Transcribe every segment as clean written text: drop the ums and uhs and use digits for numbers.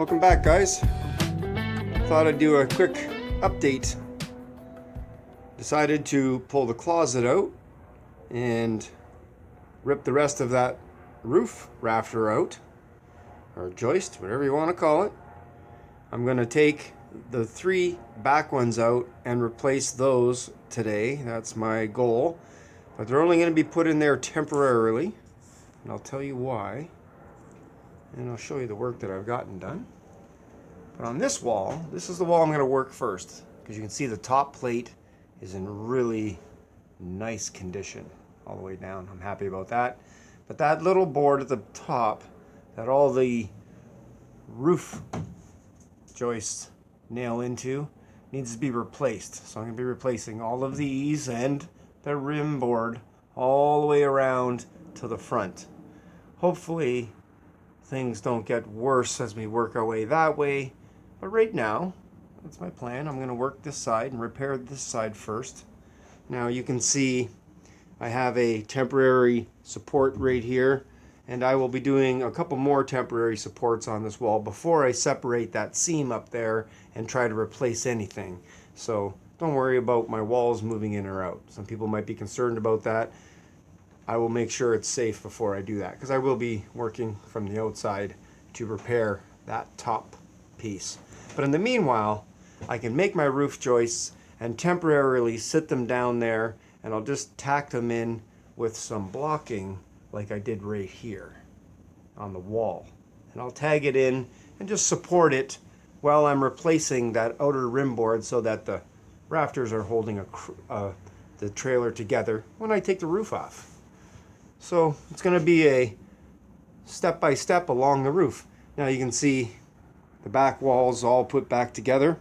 Welcome back, guys. Thought I'd do a quick update. Decided to pull the closet out and rip the rest of that roof rafter out, or joist, whatever you want to call it. I'm going to take the 3 back ones out and replace those today. That's my goal. But they're only going to be put in there temporarily, and I'll tell you why. And I'll show you the work that I've gotten done. But on this wall, this is the wall I'm going to work first, because you can see the top plate is in really nice condition all the way down. I'm happy about that. But that little board at the top that all the roof joists nail into needs to be replaced. So I'm going to be replacing all of these and the rim board all the way around to the front. Hopefully things don't get worse as we work our way that way, but right now that's my plan. I'm going to work this side and repair this side first. Now you can see I have a temporary support right here, and I will be doing a couple more temporary supports on this wall before I separate that seam up there and try to replace anything. So don't worry about my walls moving in or out. Some people might be concerned about that. I will make sure it's safe before I do that, because I will be working from the outside to repair that top piece. But in the meanwhile, I can make my roof joists and temporarily sit them down there, and I'll just tack them in with some blocking like I did right here on the wall. And I'll tag it in and just support it while I'm replacing that outer rim board so that the rafters are holding the trailer together when I take the roof off. So it's going to be a step-by-step along the roof. Now you can see the back walls all put back together.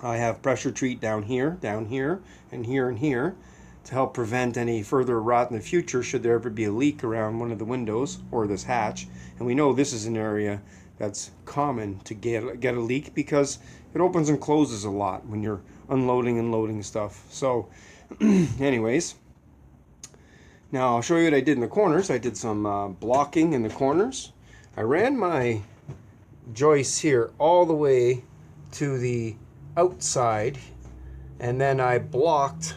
I have pressure treat down here, and here, and here to help prevent any further rot in the future should there ever be a leak around one of the windows or this hatch. And we know this is an area that's common to get a leak because it opens and closes a lot when you're unloading and loading stuff. So anyways, now I'll show you what I did in the corners. I did some blocking in the corners. I ran my joists here all the way to the outside, and then I blocked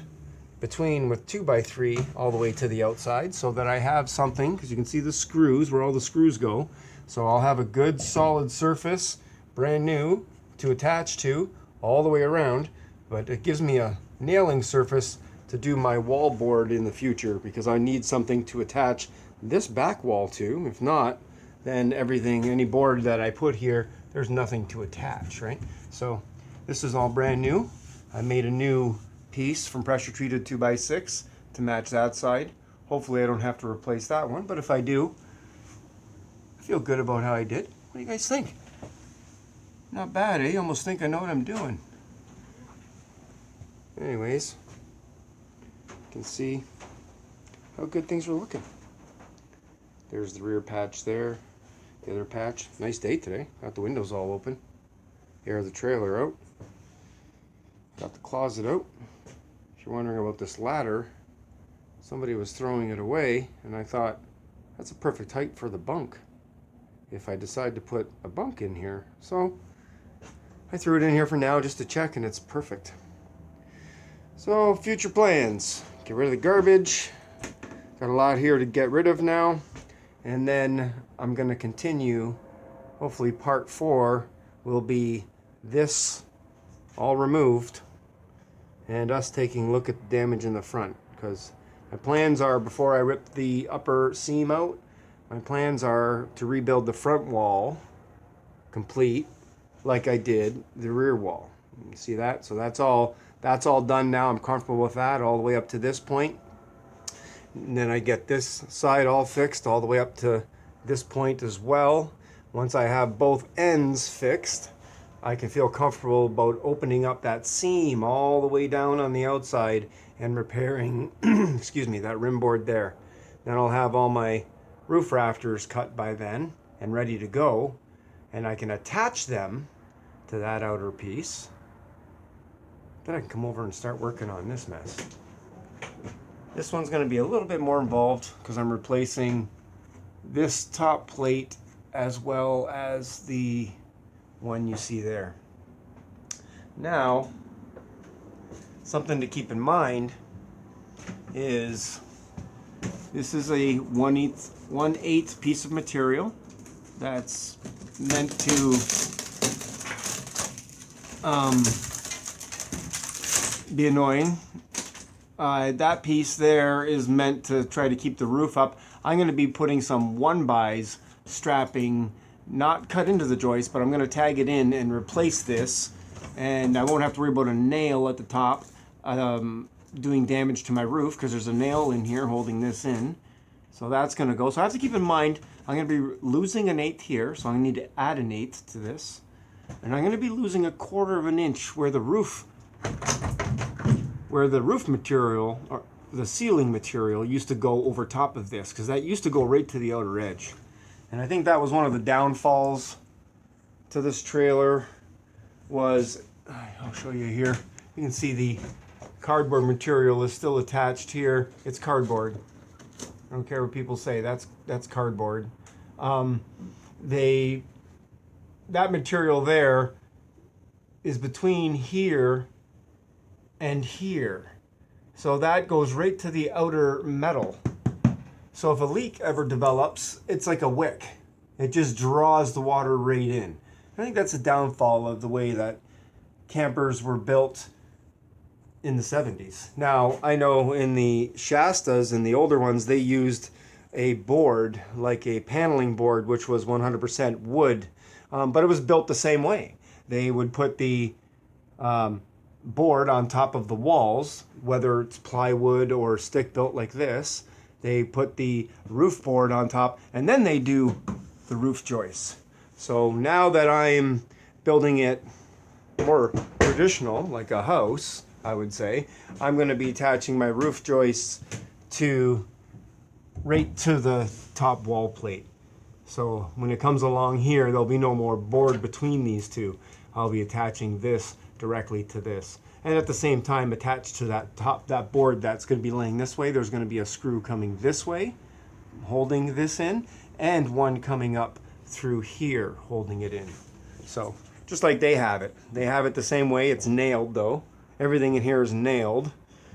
between with 2x3 all the way to the outside so that I have something, because you can see the screws, where all the screws go. So I'll have a good solid surface, brand new, to attach to all the way around, but it gives me a nailing surface to do my wall board in the future, because I need something to attach this back wall to. If not, then everything, any board that I put here, there's nothing to attach, right? So this is all brand new. I made a new piece from pressure treated 2x6 to match that side. Hopefully I don't have to replace that one, but if I do, I feel good about how I did. What do you guys think? Not bad, eh? Almost think I know what I'm doing. Anyways, you can see how good things are looking. There's the rear patch there, the other patch. Nice day today. Got the windows all open. Air the trailer out. Got the closet out. If you're wondering about this ladder, somebody was throwing it away, and I thought that's a perfect height for the bunk if I decide to put a bunk in here. So I threw it in here for now just to check, and it's perfect. So future plans: get rid of the garbage. Got a lot here to get rid of now, and then I'm going to continue. Hopefully part 4 will be this all removed and us taking a look at the damage in the front, because my plans are, before I rip the upper seam out, my plans are to rebuild the front wall complete like I did the rear wall. You see that? So that's all done now. I'm comfortable with that all the way up to this point. And then I get this side all fixed all the way up to this point as well. Once I have both ends fixed, I can feel comfortable about opening up that seam all the way down on the outside and repairing excuse me, that rim board there. Then I'll have all my roof rafters cut by then and ready to go, and I can attach them to that outer piece. Then I can come over and start working on this mess. This one's going to be a little bit more involved because I'm replacing this top plate as well as the one you see there. Now, something to keep in mind is this is a 1/8 piece of material that's meant to be annoying. That piece there is meant to try to keep the roof up. I'm going to be putting some 1x strapping, not cut into the joist, but I'm going to tag it in and replace this, and I won't have to worry about a nail at the top doing damage to my roof, because there's a nail in here holding this in. So that's going to go. So I have to keep in mind I'm going to be losing 1/8 here, so I need to add 1/8 to this, and I'm going to be losing 1/4 of an inch where the roof material, or the ceiling material, used to go over top of this, because that used to go right to the outer edge. And I think that was one of the downfalls to this trailer was, I'll show you here, you can see the cardboard material is still attached here. It's cardboard. I don't care what people say, that's cardboard. That material there is between here and here. So that goes right to the outer metal. So if a leak ever develops, it's like a wick. It just draws the water right in. I think that's a downfall of the way that campers were built in the 70s. Now, I know in the Shastas and the older ones, they used a board, like a paneling board, which was 100% wood, but it was built the same way. They would put the board on top of the walls, whether it's plywood or stick built like this. They put the roof board on top, and then they do the roof joists. So now that I'm building it more traditional, like a house, I would say, I'm going to be attaching my roof joists right to the top wall plate. So when it comes along here, there'll be no more board between these two. I'll be attaching this directly to this. And at the same time, attached to that board that's going to be laying this way, there's going to be a screw coming this way, holding this in, and one coming up through here, holding it in. So just like they have it. They have it the same way. It's nailed though. Everything in here is nailed.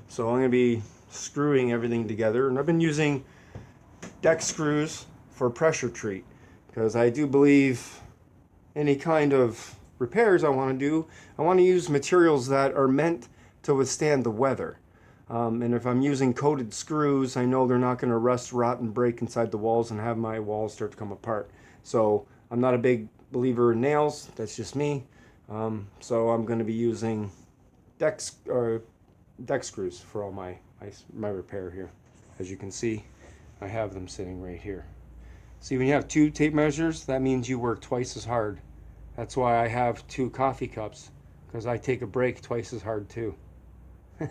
So I'm going to be screwing everything together. And I've been using deck screws for pressure treat, because I do believe any kind of repairs I want to do, I want to use materials that are meant to withstand the weather. And if I'm using coated screws, I know they're not going to rust, rot, and break inside the walls and have my walls start to come apart. So I'm not a big believer in nails. That's just me. So I'm going to be using deck screws for all my repair here. As you can see, I have them sitting right here. See, when you have 2 tape measures, that means you work twice as hard. That's why I have 2 coffee cups, because I take a break twice as hard too. Look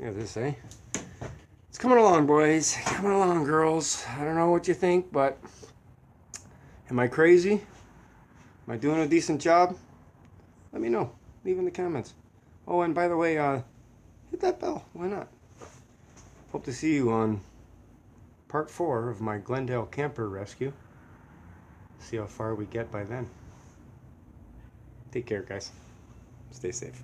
at this, eh? It's coming along, boys. Coming along, girls. I don't know what you think, but am I crazy? Am I doing a decent job? Let me know. Leave in the comments. Oh, and by the way, hit that bell. Why not? Hope to see you on part 4 of my Glendale camper rescue. See how far we get by then. Take care, guys. Stay safe.